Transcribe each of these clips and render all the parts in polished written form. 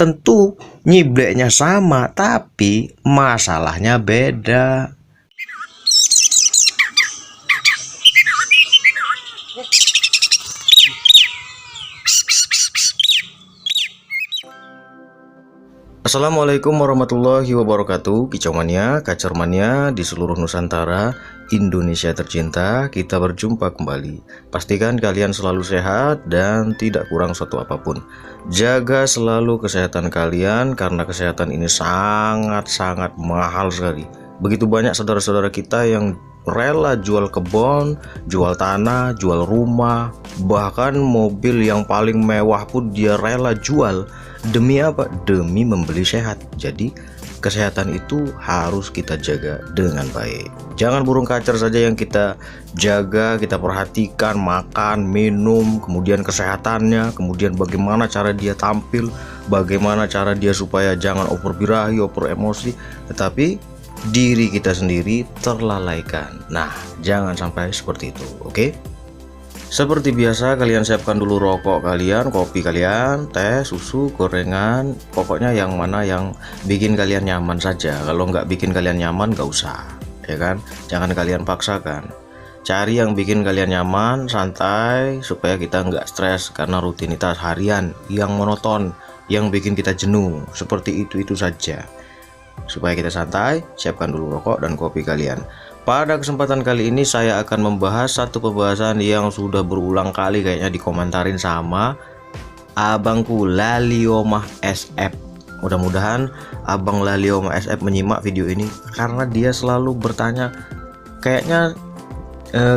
Tentu nyibleknya sama, tapi masalahnya beda. Assalamualaikum warahmatullahi wabarakatuh. Kicau mania, kacor mania di seluruh Nusantara, Indonesia tercinta, kita berjumpa kembali. Pastikan kalian selalu sehat dan tidak kurang suatu apapun. Jaga selalu kesehatan kalian, karena kesehatan ini sangat-sangat mahal sekali. Begitu banyak saudara-saudara kita yang rela jual kebun, jual tanah, jual rumah, bahkan mobil yang paling mewah pun dia rela jual. Demi apa? Demi membeli sehat. Jadi kesehatan itu harus kita jaga dengan baik. Jangan burung kacer saja yang kita jaga, kita perhatikan makan, minum, kemudian kesehatannya, kemudian bagaimana cara dia tampil, bagaimana cara dia supaya jangan over birahi, over emosi, tetapi diri kita sendiri terlalaikan. Nah, jangan sampai seperti itu, oke? Seperti biasa, kalian siapkan dulu rokok kalian, kopi kalian, teh, susu, gorengan, pokoknya yang mana yang bikin kalian nyaman saja. Kalau nggak bikin kalian nyaman, nggak usah, ya kan? Jangan kalian paksakan. Cari yang bikin kalian nyaman, santai, supaya kita nggak stres karena rutinitas harian yang monoton, yang bikin kita jenuh. Seperti itu saja. Supaya kita santai, siapkan dulu rokok dan kopi kalian. Pada kesempatan kali ini saya akan membahas satu pembahasan yang sudah berulang kali kayaknya dikomentarin sama abangku Laliomah SF. Mudah-mudahan abang Laliomah SF menyimak video ini, karena dia selalu bertanya, kayaknya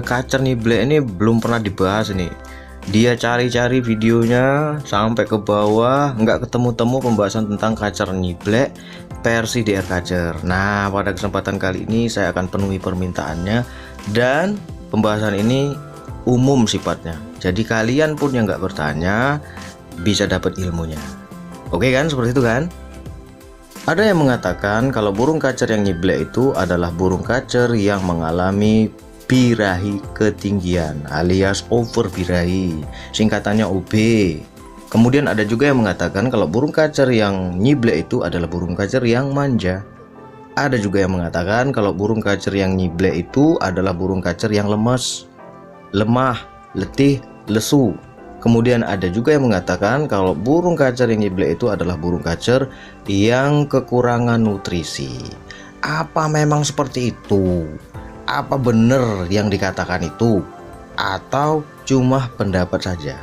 kacer niblek ini belum pernah dibahas nih. Dia cari-cari videonya sampai ke bawah, nggak ketemu-temu pembahasan tentang kacer niblek versi DR Kacer. Nah, pada kesempatan kali ini saya akan penuhi permintaannya, dan pembahasan ini umum sifatnya. Jadi kalian pun yang nggak bertanya bisa dapat ilmunya. Oke kan, seperti itu kan? Ada yang mengatakan kalau burung kacer yang nyiblek itu adalah burung kacer yang mengalami birahi ketinggian alias over birahi, singkatannya OB. Kemudian ada juga yang mengatakan kalau burung kacer yang nyiblek itu adalah burung kacer yang manja. Ada juga yang mengatakan kalau burung kacer yang nyiblek itu adalah burung kacer yang lemes, lemah, letih, lesu. Kemudian ada juga yang mengatakan kalau burung kacer yang nyiblek itu adalah burung kacer yang kekurangan nutrisi. Apa memang seperti itu? Apa benar yang dikatakan itu? Atau cuma pendapat saja?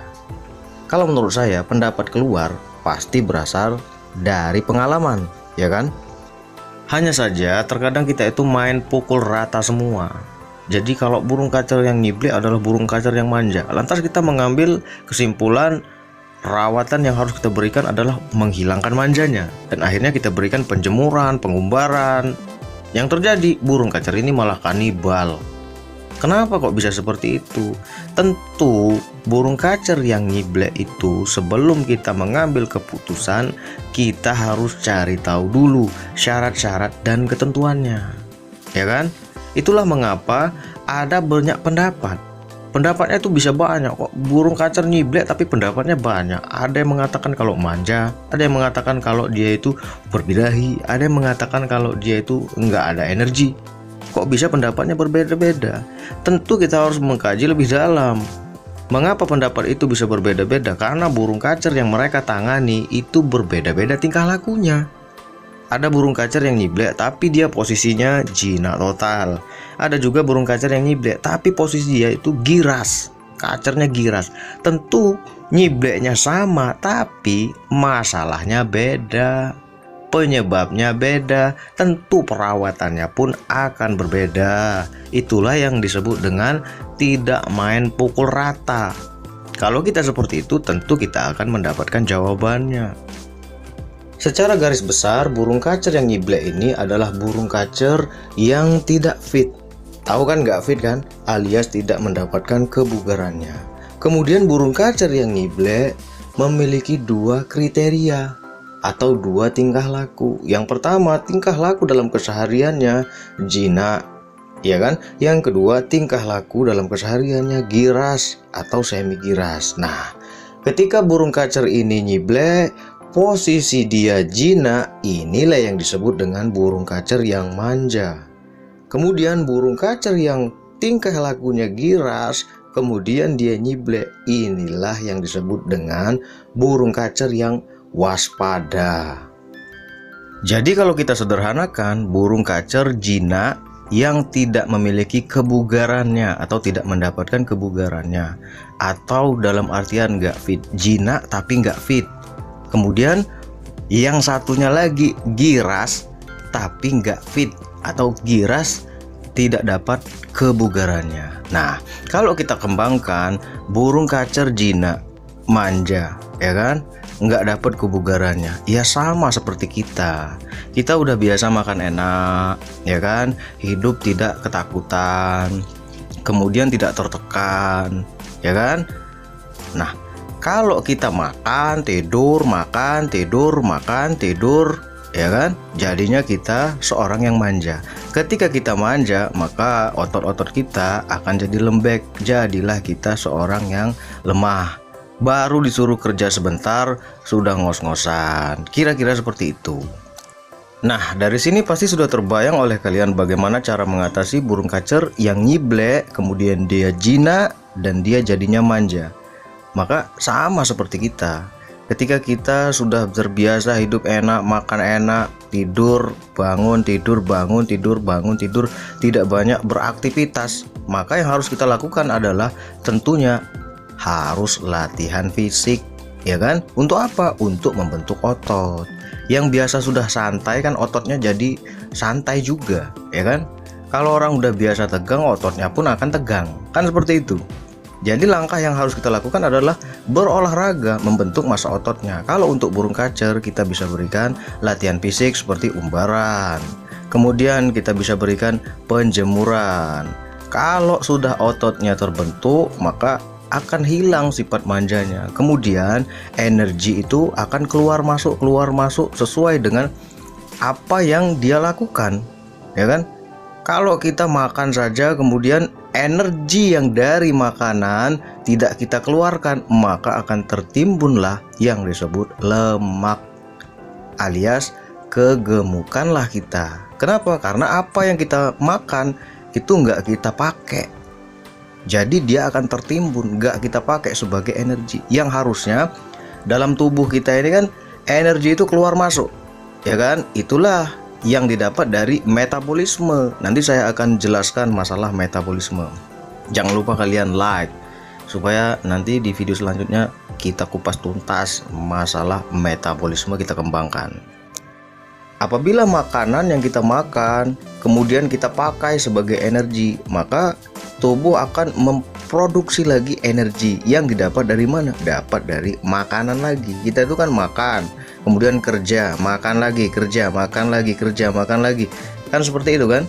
Kalau menurut saya, pendapat keluar pasti berasal dari pengalaman, ya kan? Hanya saja terkadang kita itu main pukul rata semua. Jadi kalau burung kacer yang nyiblek adalah burung kacer yang manja, lantas kita mengambil kesimpulan rawatan yang harus kita berikan adalah menghilangkan manjanya, dan akhirnya kita berikan penjemuran, pengumbaran. Yang terjadi, burung kacer ini malah kanibal. Kenapa kok bisa seperti itu? Tentu burung kacer yang nyiblek itu, sebelum kita mengambil keputusan, kita harus cari tahu dulu syarat-syarat dan ketentuannya, ya kan? Itulah mengapa ada banyak pendapat. Pendapatnya itu bisa banyak kok. Burung kacer nyiblek tapi pendapatnya banyak. Ada yang mengatakan kalau manja, ada yang mengatakan kalau dia itu berbirahi, ada yang mengatakan kalau dia itu nggak ada energi. Kok bisa pendapatnya berbeda-beda? Tentu kita harus mengkaji lebih dalam. Mengapa pendapat itu bisa berbeda-beda? Karena burung kacer yang mereka tangani itu berbeda-beda tingkah lakunya. Ada burung kacer yang nyiblek tapi dia posisinya jinak total. Ada juga burung kacer yang nyiblek tapi posisi dia itu giras, kacernya giras. Tentu nyibleknya sama, tapi masalahnya beda. Penyebabnya beda, tentu perawatannya pun akan berbeda. Itulah yang disebut dengan tidak main pukul rata. Kalau kita seperti itu, tentu kita akan mendapatkan jawabannya. Secara garis besar, burung kacer yang nyiblek ini adalah burung kacer yang tidak fit. Tahu kan nggak fit kan? Alias tidak mendapatkan kebugarannya. Kemudian burung kacer yang nyiblek memiliki dua kriteria atau dua tingkah laku. Yang pertama, tingkah laku dalam kesehariannya jinak, ya kan? Yang kedua, tingkah laku dalam kesehariannya giras atau semi giras. Nah, ketika burung kacer ini nyiblek, posisi dia jinak, inilah yang disebut dengan burung kacer yang manja. Kemudian burung kacer yang tingkah lakunya giras, kemudian dia nyiblek, inilah yang disebut dengan burung kacer yang waspada. Jadi kalau kita sederhanakan, burung kacer jinak yang tidak memiliki kebugarannya atau tidak mendapatkan kebugarannya, atau dalam artian nggak fit. Jinak tapi nggak fit. Kemudian yang satunya lagi giras tapi nggak fit, atau giras tidak dapat kebugarannya. Nah, kalau kita kembangkan burung kacer jinak manja, ya kan, nggak dapat kebugarannya, ya sama seperti kita. Kita udah biasa makan enak, ya kan, hidup tidak ketakutan, kemudian tidak tertekan, ya kan. Nah, kalau kita makan tidur, makan tidur, makan tidur, ya kan, jadinya kita seorang yang manja. Ketika kita manja, maka otot-otot kita akan jadi lembek, jadilah kita seorang yang lemah. Baru disuruh kerja sebentar sudah ngos-ngosan, kira-kira seperti itu. Nah, dari sini pasti sudah terbayang oleh kalian bagaimana cara mengatasi burung kacer yang nyiblek, kemudian dia jinak dan dia jadinya manja. Maka sama seperti kita. Ketika kita sudah terbiasa hidup enak, makan enak, tidur, bangun, tidur, bangun, tidur, bangun, tidur, tidak banyak beraktivitas, maka yang harus kita lakukan adalah tentunya harus latihan fisik, ya kan? Untuk apa? Untuk membentuk otot. Yang biasa sudah santai kan ototnya jadi santai juga, ya kan? Kalau orang udah biasa tegang, ototnya pun akan tegang, kan seperti itu. Jadi langkah yang harus kita lakukan adalah berolahraga, membentuk massa ototnya. Kalau untuk burung kacer, kita bisa berikan latihan fisik seperti umbaran. Kemudian kita bisa berikan penjemuran. Kalau sudah ototnya terbentuk, maka akan hilang sifat manjanya. Kemudian energi itu akan keluar masuk sesuai dengan apa yang dia lakukan, ya kan? Kalau kita makan saja kemudian energi yang dari makanan tidak kita keluarkan, maka akan tertimbunlah yang disebut lemak, alias kegemukanlah kita. Kenapa? Karena apa yang kita makan itu nggak kita pakai. Jadi dia akan tertimbun, nggak kita pakai sebagai energi. Yang harusnya dalam tubuh kita ini kan energi itu keluar masuk, ya kan? Itulah yang didapat dari metabolisme. Nanti saya akan jelaskan masalah metabolisme. Jangan lupa kalian like, supaya nanti di video selanjutnya kita kupas tuntas masalah metabolisme, kita kembangkan. Apabila makanan yang kita makan kemudian kita pakai sebagai energi, maka tubuh akan memproduksi lagi energi yang didapat dari mana? Dapat dari makanan lagi. Kita itu kan makan, kemudian kerja, makan lagi, kerja, makan lagi, kerja, makan lagi. Kan seperti itu kan?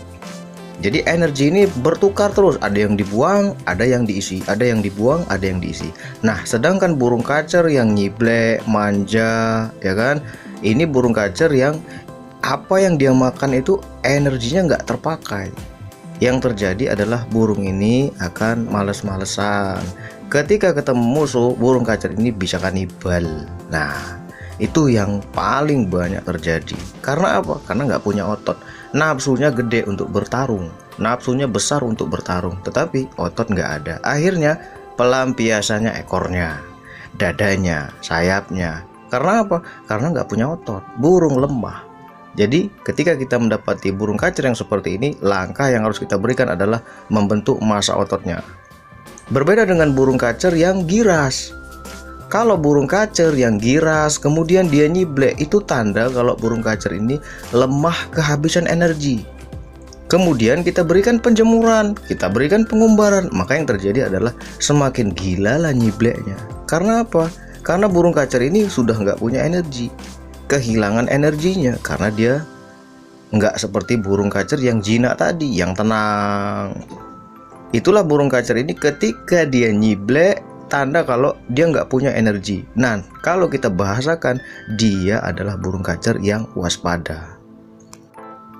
Jadi energi ini bertukar terus, ada yang dibuang, ada yang diisi, ada yang dibuang, ada yang diisi. Nah, sedangkan burung kacer yang nyiblek, manja, ya kan? Ini burung kacer yang apa yang dia makan itu energinya nggak terpakai. Yang terjadi adalah burung ini akan males-malesan. Ketika ketemu musuh, burung kacer ini bisa kanibal. Nah, itu yang paling banyak terjadi. Karena apa? Karena nggak punya otot. Nafsunya gede untuk bertarung, nafsunya besar untuk bertarung, tetapi otot nggak ada. Akhirnya pelampiasannya ekornya, dadanya, sayapnya. Karena apa? Karena nggak punya otot. Burung lemah. Jadi ketika kita mendapati burung kacer yang seperti ini, langkah yang harus kita berikan adalah membentuk massa ototnya. Berbeda dengan burung kacer yang giras. Kalau burung kacer yang giras kemudian dia nyiblek, itu tanda kalau burung kacer ini lemah, kehabisan energi. Kemudian kita berikan penjemuran, kita berikan pengumbaran, maka yang terjadi adalah semakin gila lah nyibleknya. Karena apa? Karena burung kacer ini sudah nggak punya energi, kehilangan energinya, karena dia nggak seperti burung kacer yang jinak tadi, yang tenang. Itulah burung kacer ini ketika dia nyiblek, tanda kalau dia nggak punya energi. Nah, kalau kita bahasakan, dia adalah burung kacer yang waspada.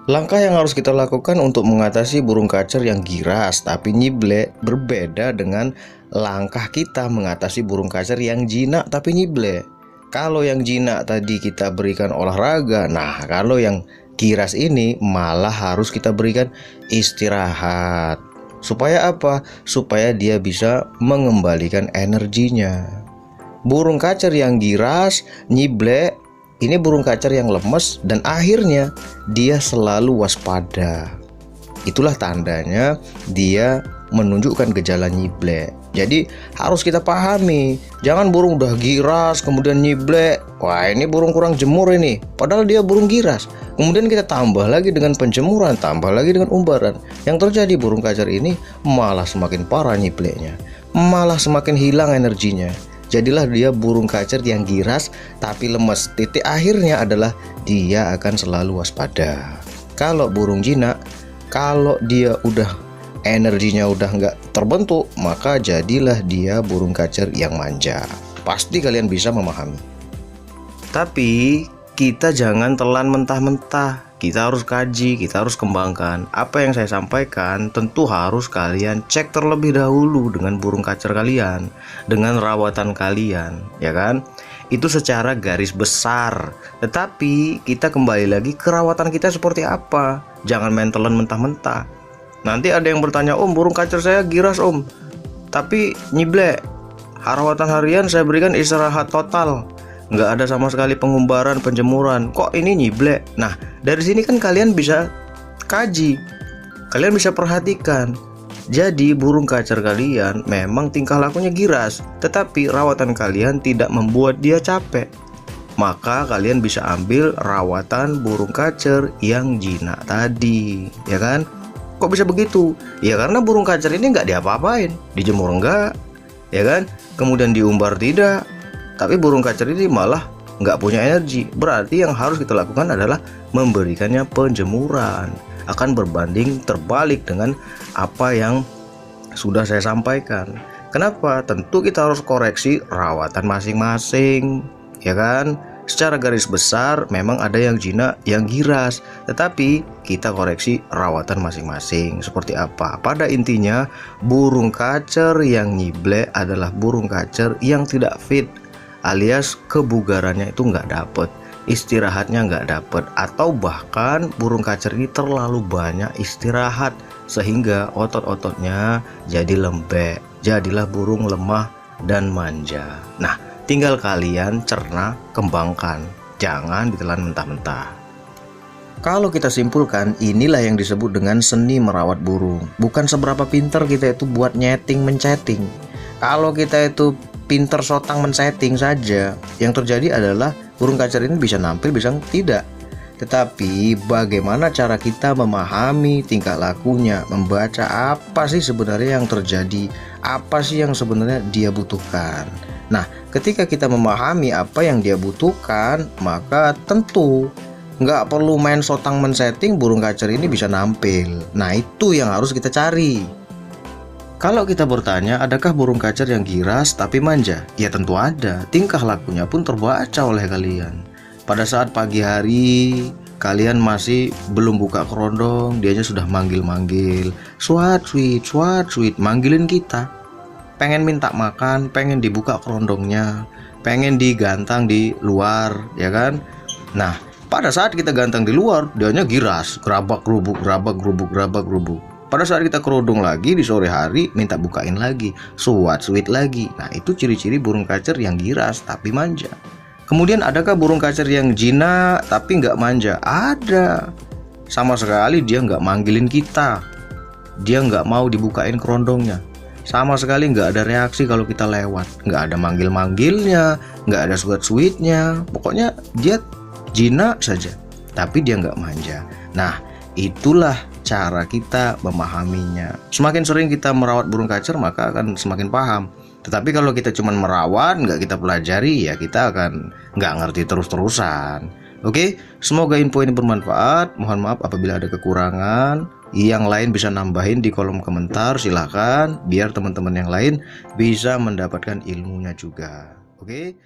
Langkah yang harus kita lakukan untuk mengatasi burung kacer yang giras tapi nyiblek berbeda dengan langkah kita mengatasi burung kacer yang jinak tapi nyiblek. Kalau yang jinak tadi kita berikan olahraga, nah kalau yang giras ini malah harus kita berikan istirahat. Supaya apa? Supaya dia bisa mengembalikan energinya. Burung kacer yang giras, nyiblek, ini burung kacer yang lemes dan akhirnya dia selalu waspada. Itulah tandanya dia menunjukkan gejala nyiblek. Jadi harus kita pahami, jangan burung udah giras kemudian nyiblek. Wah, ini burung kurang jemur ini. Padahal dia burung giras. Kemudian kita tambah lagi dengan penjemuran, tambah lagi dengan umbaran. Yang terjadi burung kacer ini malah semakin parah nyibleknya, malah semakin hilang energinya. Jadilah dia burung kacer yang giras tapi lemes. Titik akhirnya adalah dia akan selalu waspada. Kalau burung jinak, kalau dia udah energinya udah nggak terbentuk, maka jadilah dia burung kacer yang manja. Pasti kalian bisa memahami. Tapi kita jangan telan mentah-mentah. Kita harus kaji, kita harus kembangkan. Apa yang saya sampaikan tentu harus kalian cek terlebih dahulu dengan burung kacer kalian, dengan rawatan kalian, ya kan? Itu secara garis besar. Tetapi kita kembali lagi ke rawatan kita seperti apa. Jangan main telan mentah-mentah. Nanti ada yang bertanya, Om, burung kacer saya giras Om, tapi nyiblek. Rawatan harian saya berikan istirahat total, nggak ada sama sekali pengumbaran, penjemuran. Kok ini nyiblek? Nah, dari sini kan kalian bisa kaji, kalian bisa perhatikan. Jadi burung kacer kalian memang tingkah lakunya giras, tetapi rawatan kalian tidak membuat dia capek. Maka kalian bisa ambil rawatan burung kacer yang jinak tadi, ya kan? Kok bisa begitu? Ya karena burung kacer ini nggak diapa-apain, dijemur enggak, ya kan? Kemudian diumbar tidak. Tapi burung kacer ini malah nggak punya energi. Berarti yang harus kita lakukan adalah memberikannya penjemuran. Akan berbanding terbalik dengan apa yang sudah saya sampaikan. Kenapa? Tentu kita harus koreksi rawatan masing-masing, ya kan? Secara garis besar memang ada yang jinak, yang giras, tetapi kita koreksi rawatan masing-masing. Seperti apa? Pada intinya burung kacer yang nyiblek adalah burung kacer yang tidak fit, alias kebugarannya itu nggak dapet, istirahatnya nggak dapet, atau bahkan burung kacer ini terlalu banyak istirahat sehingga otot-ototnya jadi lembek, jadilah burung lemah dan manja. Nah, tinggal kalian cerna, kembangkan, jangan ditelan mentah-mentah. Kalau kita simpulkan, inilah yang disebut dengan seni merawat burung. Bukan seberapa pinter kita itu buat nyeting menceting. Kalau kita itu pinter sotang mensetting saja, yang terjadi adalah burung kacer ini bisa nampil, bisa tidak. Tetapi bagaimana cara kita memahami tingkah lakunya, membaca apa sih sebenarnya yang terjadi, apa sih yang sebenarnya dia butuhkan. Nah, ketika kita memahami apa yang dia butuhkan, maka tentu nggak perlu main sotang men-setting, burung kacer ini bisa nampil. Nah, itu yang harus kita cari. Kalau kita bertanya, adakah burung kacer yang giras tapi manja? Ya tentu ada, tingkah lakunya pun terbaca oleh kalian. Pada saat pagi hari, kalian masih belum buka kerondong, dianya sudah manggil-manggil, swat sweet, manggilin kita. Pengen minta makan, pengen dibuka kerondongnya, pengen digantang di luar, ya kan? Nah, pada saat kita gantang di luar, dianya giras, gerabak gerubuk. Pada saat kita kerudung lagi di sore hari, minta bukain lagi, swat sweet lagi. Nah, itu ciri-ciri burung kacer yang giras tapi manja. Kemudian adakah burung kacer yang jinak tapi nggak manja? Ada. Sama sekali dia nggak manggilin kita, dia nggak mau dibukain kerondongnya, sama sekali nggak ada reaksi kalau kita lewat, nggak ada manggil-manggilnya, nggak ada sweet-sweetnya. Pokoknya dia jinak saja, tapi dia nggak manja. Nah, itulah cara kita memahaminya. Semakin sering kita merawat burung kacer, maka akan semakin paham. Tetapi kalau kita cuma merawat, nggak kita pelajari, ya kita akan nggak ngerti terus-terusan. Oke, semoga info ini bermanfaat. Mohon maaf apabila ada kekurangan. Yang lain bisa nambahin di kolom komentar, silahkan, biar teman-teman yang lain bisa mendapatkan ilmunya juga. Oke.